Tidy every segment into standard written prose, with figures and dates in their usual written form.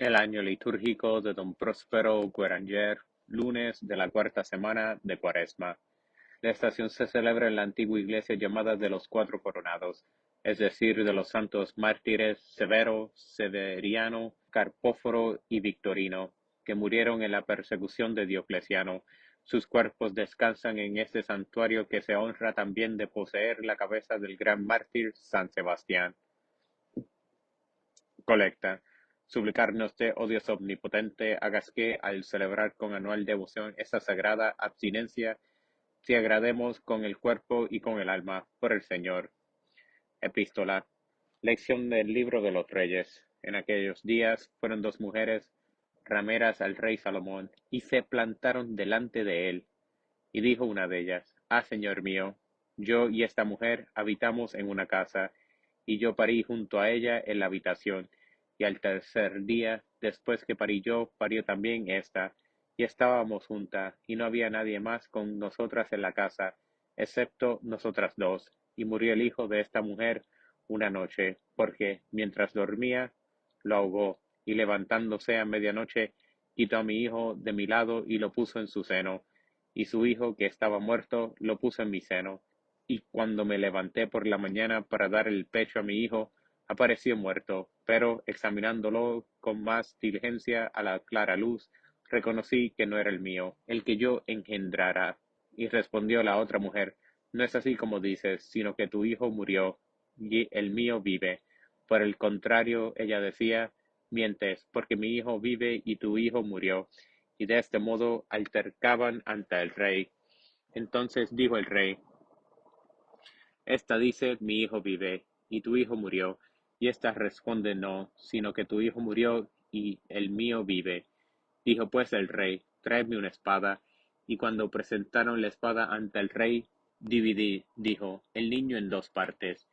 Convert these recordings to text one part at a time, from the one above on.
El año litúrgico de Don Próspero Guéranger, lunes de la cuarta semana de Cuaresma. La estación se celebra en la antigua iglesia llamada de los Cuatro Coronados, es decir, de los santos mártires Severo, Severiano, Carpóforo y Victorino, que murieron en la persecución de Diocleciano. Sus cuerpos descansan en este santuario que se honra también de poseer la cabeza del gran mártir San Sebastián. Colecta. Suplicarnos oh Dios omnipotente, hagas que, al celebrar con anual devoción esta sagrada abstinencia, te agrademos con el cuerpo y con el alma, por el Señor. Epístola. Lección del libro de los Reyes. En aquellos días fueron dos mujeres rameras al rey Salomón, y se plantaron delante de él. Y dijo una de ellas: Señor mío, yo y esta mujer habitamos en una casa, y yo parí junto a ella en la habitación. Y al tercer día, después que parí yo, parió también ésta, y estábamos juntas, y no había nadie más con nosotras en la casa, excepto nosotras dos. Y murió el hijo de esta mujer una noche, porque, mientras dormía, lo ahogó, y levantándose a medianoche, quitó a mi hijo de mi lado y lo puso en su seno. Y su hijo, que estaba muerto, lo puso en mi seno. Y cuando me levanté por la mañana para dar el pecho a mi hijo, apareció muerto, pero examinándolo con más diligencia a la clara luz, reconocí que no era el mío, el que yo engendrara. Y respondió la otra mujer: No es así como dices, sino que tu hijo murió, y el mío vive. Por el contrario, ella decía: Mientes, porque mi hijo vive y tu hijo murió. Y de este modo altercaban ante el rey. Entonces dijo el rey: Esta dice: Mi hijo vive, y tu hijo murió. Y ésta responde: No, sino que tu hijo murió, y el mío vive. Dijo pues el rey: Traedme una espada. Y cuando presentaron la espada ante el rey, dijo, el niño en dos partes,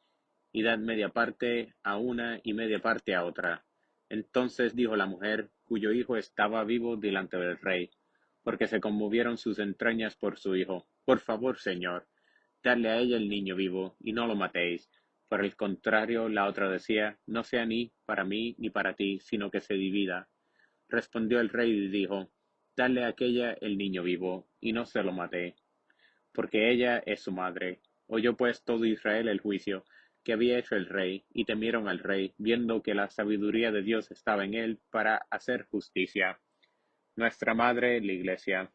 y dad media parte a una y media parte a otra. Entonces dijo la mujer, cuyo hijo estaba vivo delante del rey, porque se conmovieron sus entrañas por su hijo: Por favor, señor, dadle a ella el niño vivo, y no lo matéis. Por el contrario, la otra decía: No sea ni para mí ni para ti, sino que se divida. Respondió el rey y dijo: Dadle a aquella el niño vivo, y no se lo maté, porque ella es su madre. Oyó pues todo Israel el juicio que había hecho el rey, y temieron al rey, viendo que la sabiduría de Dios estaba en él para hacer justicia. Nuestra madre, la Iglesia.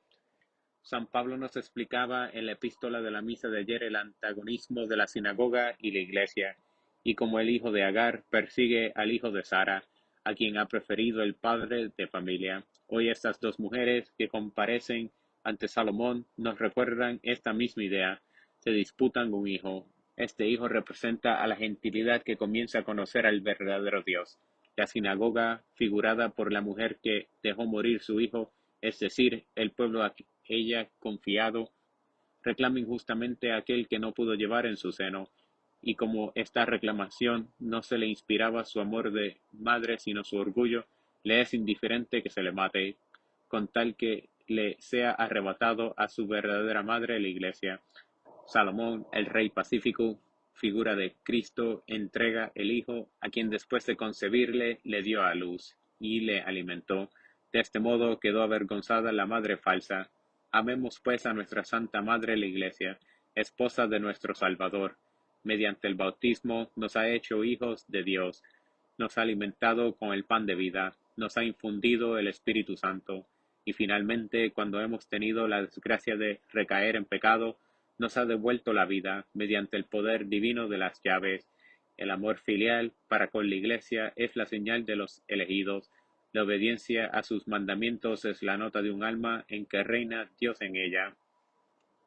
San Pablo nos explicaba en la epístola de la misa de ayer el antagonismo de la sinagoga y la Iglesia, y cómo el hijo de Agar persigue al hijo de Sara, a quien ha preferido el padre de familia. Hoy estas dos mujeres que comparecen ante Salomón nos recuerdan esta misma idea. Se disputan un hijo. Este hijo representa a la gentilidad que comienza a conocer al verdadero Dios. La sinagoga, figurada por la mujer que dejó morir su hijo, es decir, el pueblo a ella confiado, reclama injustamente a aquel que no pudo llevar en su seno, y como esta reclamación no se le inspiraba su amor de madre sino su orgullo, le es indiferente que se le mate, con tal que le sea arrebatado a su verdadera madre, la Iglesia. Salomón, el rey pacífico, figura de Cristo, entrega el hijo a quien después de concebirle le dio a luz y le alimentó. De este modo quedó avergonzada la madre falsa. Amemos pues a nuestra Santa Madre la Iglesia, esposa de nuestro Salvador. Mediante el bautismo nos ha hecho hijos de Dios, nos ha alimentado con el pan de vida, nos ha infundido el Espíritu Santo, y finalmente, cuando hemos tenido la desgracia de recaer en pecado, nos ha devuelto la vida mediante el poder divino de las llaves. El amor filial para con la Iglesia es la señal de los elegidos. La obediencia a sus mandamientos es la nota de un alma en que reina Dios en ella.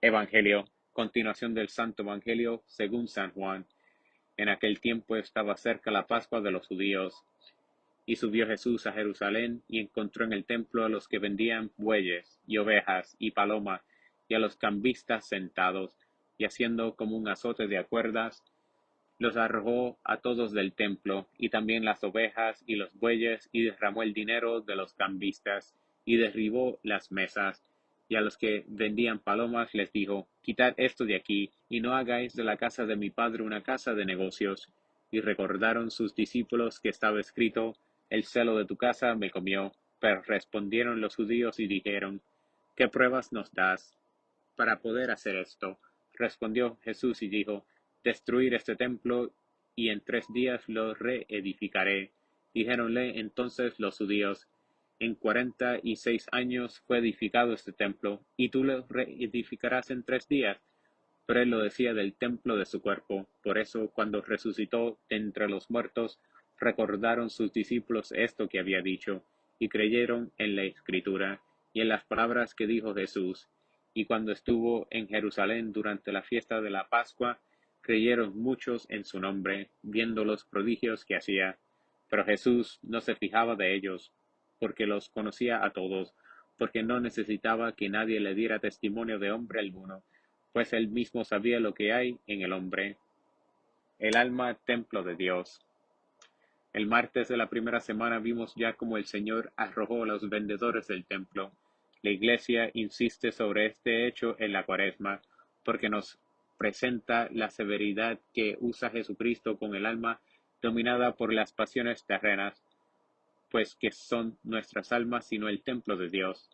Evangelio. Continuación del Santo Evangelio según San Juan. En aquel tiempo estaba cerca la Pascua de los judíos. Y subió Jesús a Jerusalén, y encontró en el templo a los que vendían bueyes, y ovejas, y palomas, y a los cambistas sentados, y haciendo como un azote de cuerdas, los arrojó a todos del templo, y también las ovejas y los bueyes, y derramó el dinero de los cambistas, y derribó las mesas. Y a los que vendían palomas les dijo: Quitad esto de aquí, y no hagáis de la casa de mi padre una casa de negocios. Y recordaron sus discípulos que estaba escrito: El celo de tu casa me comió. Pero respondieron los judíos y dijeron: ¿Qué pruebas nos das para poder hacer esto? Respondió Jesús y dijo: Destruir este templo, y en 3 días lo reedificaré. Dijéronle entonces los judíos: En 46 años fue edificado este templo, y tú lo reedificarás en 3 días. Pero él lo decía del templo de su cuerpo. Por eso, cuando resucitó de entre los muertos, recordaron sus discípulos esto que había dicho, y creyeron en la Escritura y en las palabras que dijo Jesús. Y cuando estuvo en Jerusalén durante la fiesta de la Pascua, creyeron muchos en su nombre, viendo los prodigios que hacía. Pero Jesús no se fijaba de ellos, porque los conocía a todos, porque no necesitaba que nadie le diera testimonio de hombre alguno, pues él mismo sabía lo que hay en el hombre. El alma, templo de Dios. El martes de la primera semana vimos ya cómo el Señor arrojó a los vendedores del templo. La Iglesia insiste sobre este hecho en la Cuaresma, porque nos presenta la severidad que usa Jesucristo con el alma dominada por las pasiones terrenas, pues que son nuestras almas sino el templo de Dios.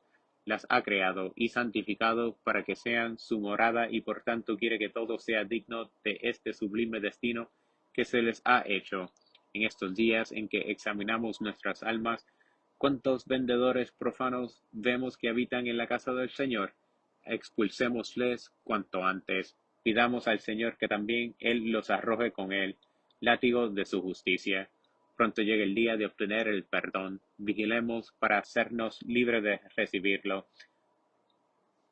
Las ha creado y santificado para que sean su morada, y por tanto quiere que todo sea digno de este sublime destino que se les ha hecho. En estos días en que examinamos nuestras almas, ¿cuántos vendedores profanos vemos que habitan en la casa del Señor? Expulsémosles cuanto antes. Pidamos al Señor que también Él los arroje con él, látigo de su justicia. Pronto llega el día de obtener el perdón. Vigilemos para hacernos libres de recibirlo.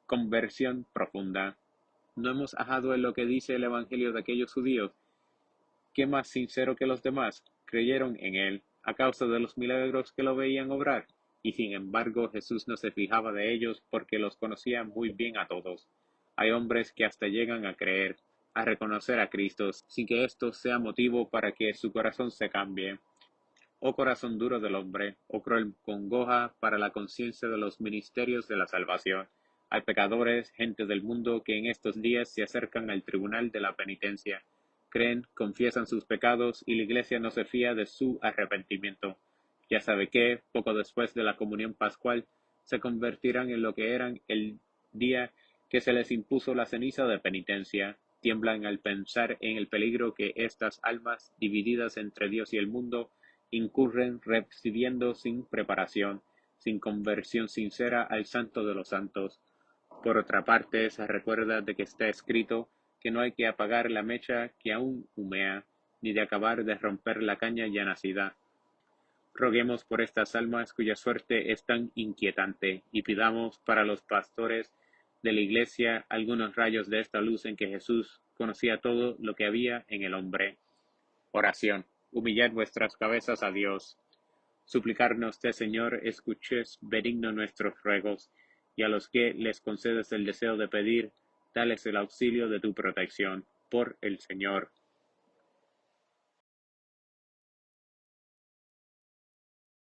Conversión profunda. ¿No hemos ajado en lo que dice el Evangelio de aquellos judíos, que más sincero que los demás creyeron en él a causa de los milagros que lo veían obrar? Y sin embargo Jesús no se fijaba de ellos, porque los conocía muy bien a todos. Hay hombres que hasta llegan a creer, a reconocer a Cristo, sin que esto sea motivo para que su corazón se cambie. Oh corazón duro del hombre, oh cruel congoja para la conciencia de los ministerios de la salvación. Hay pecadores, gente del mundo, que en estos días se acercan al tribunal de la penitencia. Creen, confiesan sus pecados, y la Iglesia no se fía de su arrepentimiento. Ya sabe que, poco después de la comunión pascual, se convertirán en lo que eran el día que se les impuso la ceniza de penitencia. Tiemblan al pensar en el peligro que estas almas, divididas entre Dios y el mundo, incurren recibiendo sin preparación, sin conversión sincera al Santo de los Santos. Por otra parte, se recuerda de que está escrito que no hay que apagar la mecha que aún humea, ni de acabar de romper la caña ya nacida. Roguemos por estas almas cuya suerte es tan inquietante, y pidamos para los pastores de la Iglesia algunos rayos de esta luz en que Jesús conocía todo lo que había en el hombre. Oración. Humillad vuestras cabezas a Dios. Suplicarnos usted, Señor, escuches benigno nuestros ruegos, y a los que les concedes el deseo de pedir, dales el auxilio de tu protección. Por el Señor.